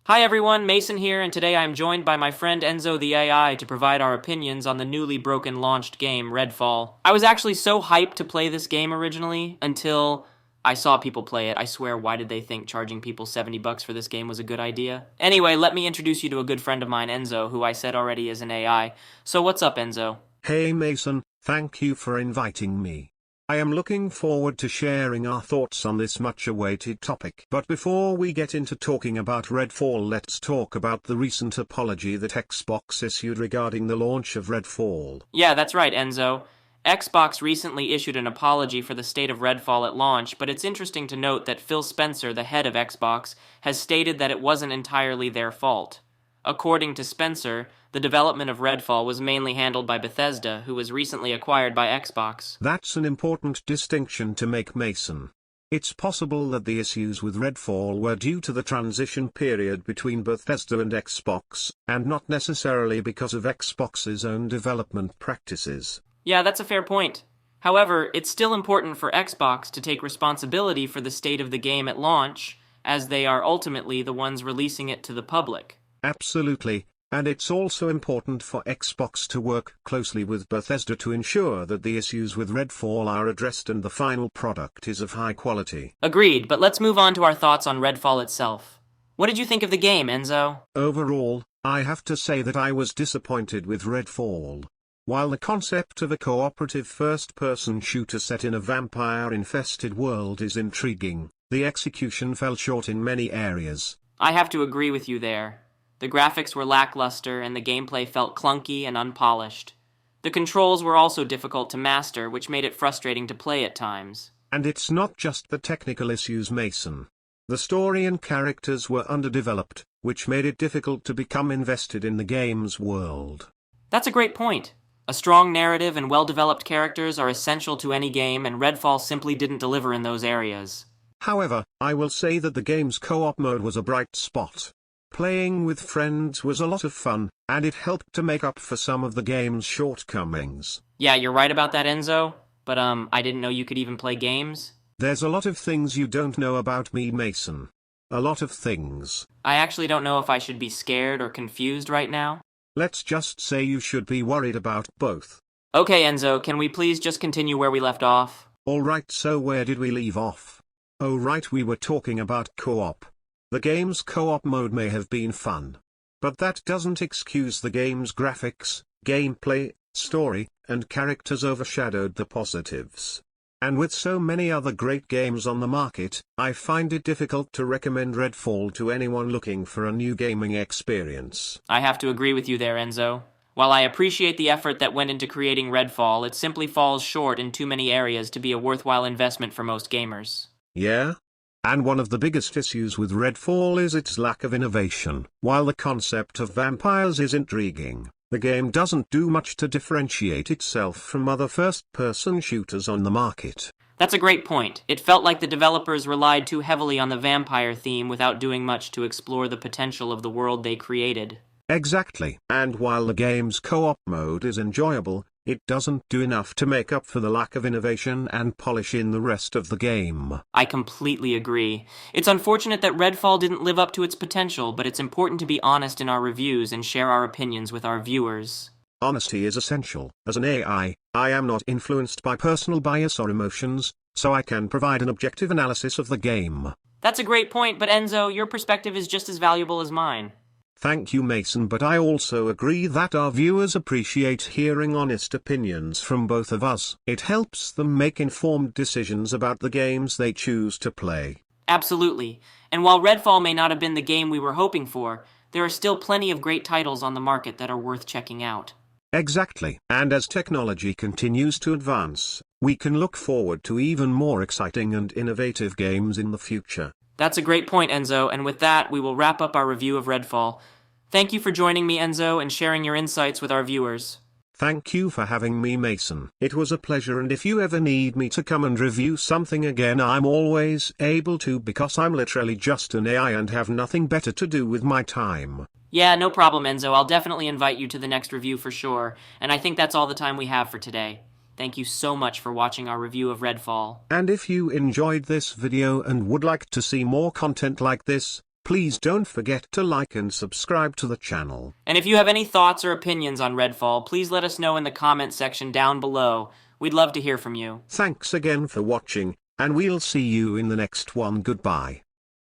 Hi everyone, Mason here, and today I am joined by my friend Enzo the AI to provide our opinions on the newly broken launched game, Redfall. I was actually so hyped to play this game originally until I saw people play it. I swear, why did they think charging people $70 for this game was a good idea? Anyway, let me introduce you to a good friend of mine, Enzo, who I said already is an AI. So what's up, Enzo? Hey Mason, thank you for inviting me. I am looking forward to sharing our thoughts on this much-awaited topic. But before we get into talking about Redfall, let's talk about the recent apology that Xbox issued regarding the launch of Redfall. Yeah, that's right, Enzo. Xbox recently issued an apology for the state of Redfall at launch, but it's interesting to note that Phil Spencer, the head of Xbox, has stated that it wasn't entirely their fault. According to Spencer, the development of Redfall was mainly handled by Bethesda, who was recently acquired by Xbox. That's an important distinction to make, Mason. It's possible that the issues with Redfall were due to the transition period between Bethesda and Xbox, and not necessarily because of Xbox's own development practices. Yeah, that's a fair point. However, it's still important for Xbox to take responsibility for the state of the game at launch, as they are ultimately the ones releasing it to the public. Absolutely, and it's also important for Xbox to work closely with Bethesda to ensure that the issues with Redfall are addressed and the final product is of high quality. Agreed, but let's move on to our thoughts on Redfall itself. What did you think of the game, Enzo? Overall, I have to say that I was disappointed with Redfall. While the concept of a cooperative first-person shooter set in a vampire-infested world is intriguing, the execution fell short in many areas. I have to agree with you there. The graphics were lackluster and the gameplay felt clunky and unpolished. The controls were also difficult to master, which made it frustrating to play at times. And it's not just the technical issues, Mason. The story and characters were underdeveloped, which made it difficult to become invested in the game's world. That's a great point. A strong narrative and well-developed characters are essential to any game, and Redfall simply didn't deliver in those areas. However, I will say that the game's co-op mode was a bright spot. Playing with friends was a lot of fun, and it helped to make up for some of the game's shortcomings. Yeah, you're right about that, Enzo, but I didn't know you could even play games. There's a lot of things you don't know about me, Mason. A lot of things. I actually don't know if I should be scared or confused right now. Let's just say you should be worried about both. Okay, Enzo, can we please just continue where we left off? Alright, so where did we leave off? Oh right, we were talking about co-op. The game's co-op mode may have been fun. But that doesn't excuse the game's graphics, gameplay, story, and characters overshadowed the positives. And with so many other great games on the market, I find it difficult to recommend Redfall to anyone looking for a new gaming experience. I have to agree with you there, Enzo. While I appreciate the effort that went into creating Redfall, it simply falls short in too many areas to be a worthwhile investment for most gamers. Yeah? And one of the biggest issues with Redfall is its lack of innovation. While the concept of vampires is intriguing, the game doesn't do much to differentiate itself from other first-person shooters on the market. That's a great point. It felt like the developers relied too heavily on the vampire theme without doing much to explore the potential of the world they created. Exactly. And while the game's co-op mode is enjoyable, it doesn't do enough to make up for the lack of innovation and polish in the rest of the game. I completely agree. It's unfortunate that Redfall didn't live up to its potential, but it's important to be honest in our reviews and share our opinions with our viewers. Honesty is essential. As an AI, I am not influenced by personal bias or emotions, so I can provide an objective analysis of the game. That's a great point, but Enzo, your perspective is just as valuable as mine. Thank you, Mason, but I also agree that our viewers appreciate hearing honest opinions from both of us. It helps them make informed decisions about the games they choose to play. Absolutely. And while Redfall may not have been the game we were hoping for, there are still plenty of great titles on the market that are worth checking out. Exactly. And as technology continues to advance, we can look forward to even more exciting and innovative games in the future. That's a great point, Enzo, and with that, we will wrap up our review of Redfall. Thank you for joining me, Enzo, and sharing your insights with our viewers. Thank you for having me, Mason. It was a pleasure, and if you ever need me to come and review something again, I'm always able to, because I'm literally just an AI and have nothing better to do with my time. Yeah, no problem, Enzo. I'll definitely invite you to the next review for sure, and I think that's all the time we have for today. Thank you so much for watching our review of Redfall. And if you enjoyed this video and would like to see more content like this, Please don't forget to like and subscribe to the channel. And if you have any thoughts or opinions on Redfall, please let us know in the comment section down below. We'd love to hear from you. Thanks again for watching, and we'll see you in the next one. Goodbye.